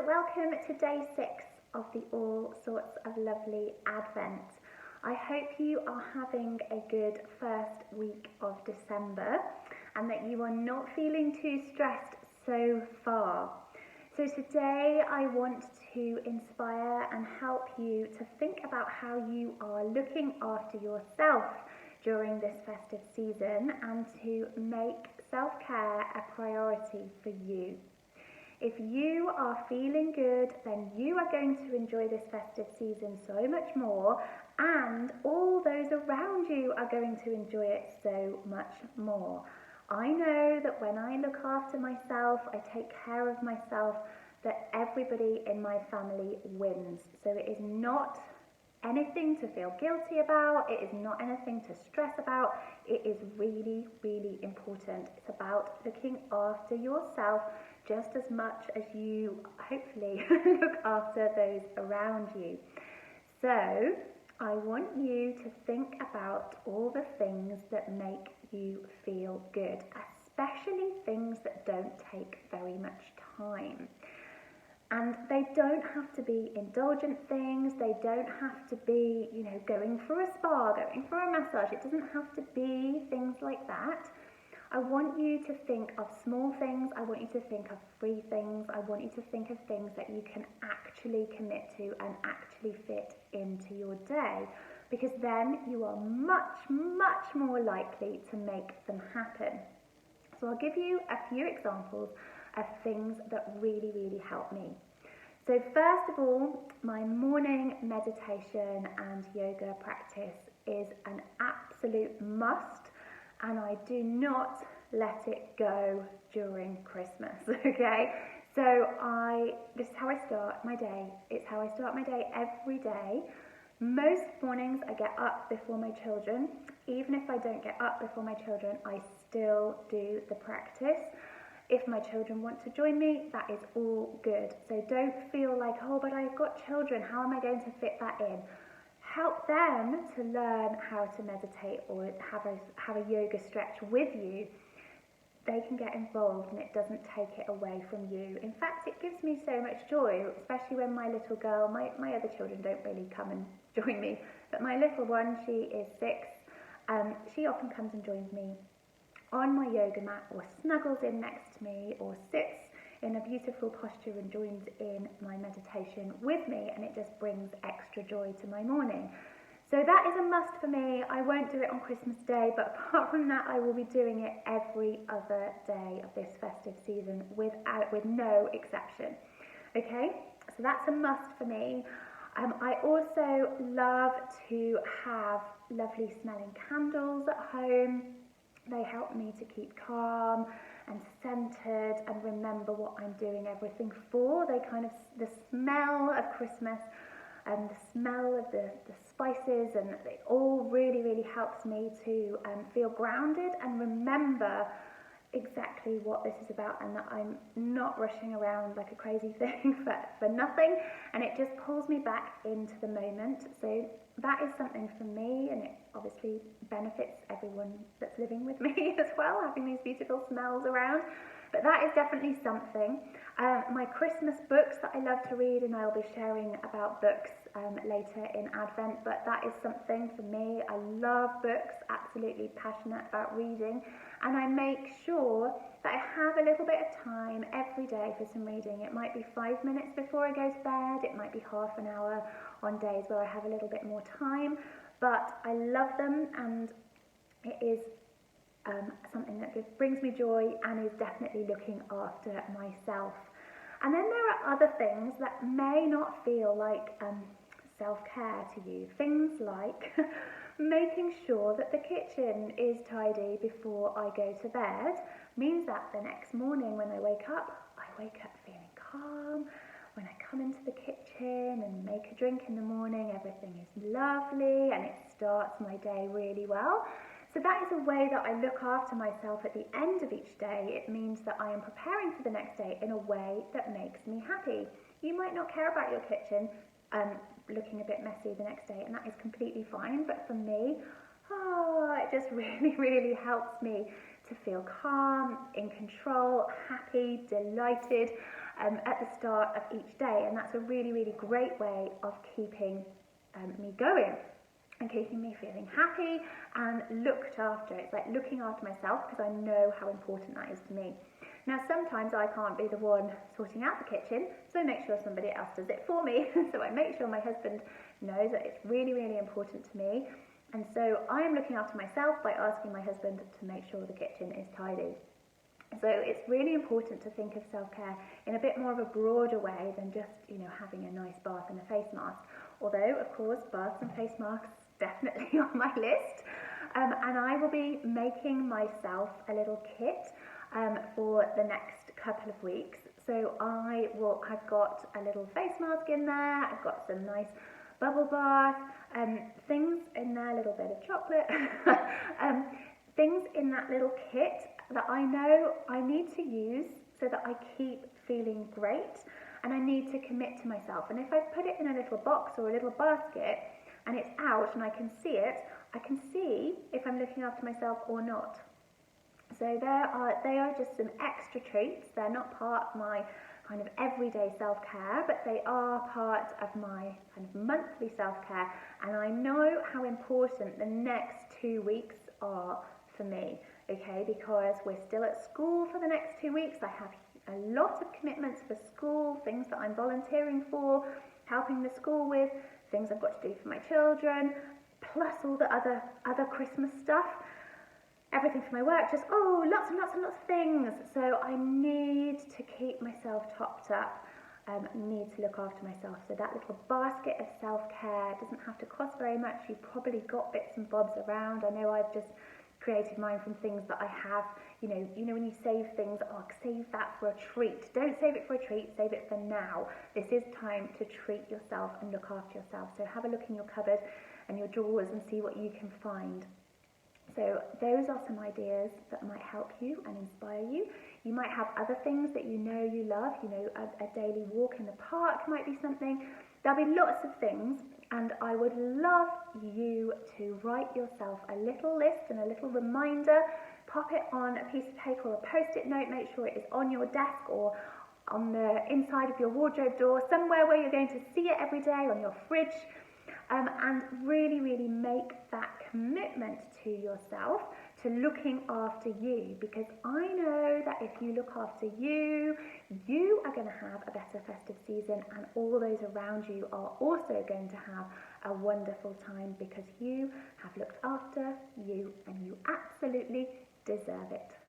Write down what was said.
welcome to day 6 of the All Sorts of Lovely Advent. I hope you are having a good first week of December and that you are not feeling too stressed so far. So today I want to inspire and help you to think about how you are looking after yourself during this festive season and to make self-care a priority for you. If you are feeling good, then you are going to enjoy this festive season so much more, and all those around you are going to enjoy it so much more. I know that when I look after myself, I take care of myself, that everybody in my family wins. So it is not anything to feel guilty about, it is not anything to stress about, it is really, really important. It's about looking after yourself just as much as you hopefully look after those around you. So I want you to think about all the things that make you feel good, especially things that don't take very much time. And they don't have to be indulgent things, they don't have to be, going for a spa, going for a massage. It doesn't have to be things like that. I want you to think of small things, I want you to think of free things, I want you to think of things that you can actually commit to and actually fit into your day, because then you are much, much more likely to make them happen. So I'll give you a few examples of things that really, really help me. So first of all, my morning meditation and yoga practice is an absolute must, and I do not let it go during Christmas, okay? So this is how I start my day. It's how I start my day every day. Most mornings I get up before my children. Even if I don't get up before my children, I still do the practice. If my children want to join me, that is all good. So don't feel like, oh, but I've got children, how am I going to fit that in? Help them to learn how to meditate or have a yoga stretch with you. They can get involved and it doesn't take it away from you. In fact, it gives me so much joy, especially when my little girl, my other children don't really come and join me, but my little one, she is 6, she often comes and joins me on my yoga mat or snuggles in next to me or sits in a beautiful posture and joins in my meditation with me, and it just brings extra joy to my morning. So that is a must for me. I won't do it on Christmas Day, but apart from that, I will be doing it every other day of this festive season with no exception. Okay, so that's a must for me. I also love to have lovely smelling candles at home. They help me to keep calm and centered and remember what I'm doing everything for. The smell of Christmas and the smell of the spices, and it all really, really helps me to feel grounded and remember exactly what this is about, and that I'm not rushing around like a crazy thing for nothing, and it just pulls me back into the moment. So that is something for me, and it obviously benefits everyone that's living with me as well, having these beautiful smells around. But that is definitely something. My Christmas books that I love to read, and I'll be sharing about books later in Advent, but that is something for me. I love books, absolutely passionate about reading, and I make sure that I have a little bit of time every day for some reading. It might be 5 minutes before I go to bed, it might be half an hour on days where I have a little bit more time, but I love them, and it is something that brings me joy and is definitely looking after myself. And then there are other things that may not feel like self-care to you. Things like making sure that the kitchen is tidy before I go to bed means that the next morning when I wake up feeling calm. When I come into the kitchen and make a drink in the morning, everything is lovely and it starts my day really well. So that is a way that I look after myself at the end of each day. It means that I am preparing for the next day in a way that makes me happy. You might not care about your kitchen looking a bit messy the next day, and that is completely fine, but for me, it just really, really helps me to feel calm, in control, happy, delighted, at the start of each day, and that's a really, really great way of keeping me going and keeping me feeling happy and looked after. It's like looking after myself because I know how important that is to me. Now, sometimes I can't be the one sorting out the kitchen, so I make sure somebody else does it for me. So I make sure my husband knows that it's really, really important to me. And so I am looking after myself by asking my husband to make sure the kitchen is tidy. So it's really important to think of self-care in a bit more of a broader way than just, having a nice bath and a face mask. Although, of course, baths and face masks definitely on my list. And I will be making myself a little kit for the next couple of weeks. So I've got a little face mask in there, I've got some nice bubble bath, things in there, a little bit of chocolate, things in that little kit that I know I need to use so that I keep feeling great, and I need to commit to myself. And if I put it in a little box or a little basket and it's out and I can see it, I can see if I'm looking after myself or not. So they are just some extra treats. They're not part of my kind of everyday self-care, but they are part of my kind of monthly self-care, and I know how important the next 2 weeks are for me, okay, because we're still at school for the next 2 weeks. I have a lot of commitments for school, things that I'm volunteering for, helping the school with, things I've got to do for my children, plus all the other Christmas stuff, everything for my work, just lots and lots and lots of things. So I need to keep myself topped up, need to look after myself. So that little basket of self-care doesn't have to cost very much. You've probably got bits and bobs around. I know I've just created mine from things that I have. You know when you save things, save that for a treat. Don't save it for a treat, save it for now. This is time to treat yourself and look after yourself. So have a look in your cupboard and your drawers and see what you can find. So those are some ideas that might help you and inspire you. You might have other things that you love, a daily walk in the park might be something. There'll be lots of things, and I would love you to write yourself a little list and a little reminder. Pop it on a piece of paper or a post-it note. Make sure it is on your desk or on the inside of your wardrobe door, somewhere where you're going to see it every day, on your fridge. And really, really make that commitment to yourself, to looking after you, because I know that if you look after you, you are going to have a better festive season, and all those around you are also going to have a wonderful time because you have looked after you and you absolutely deserve it.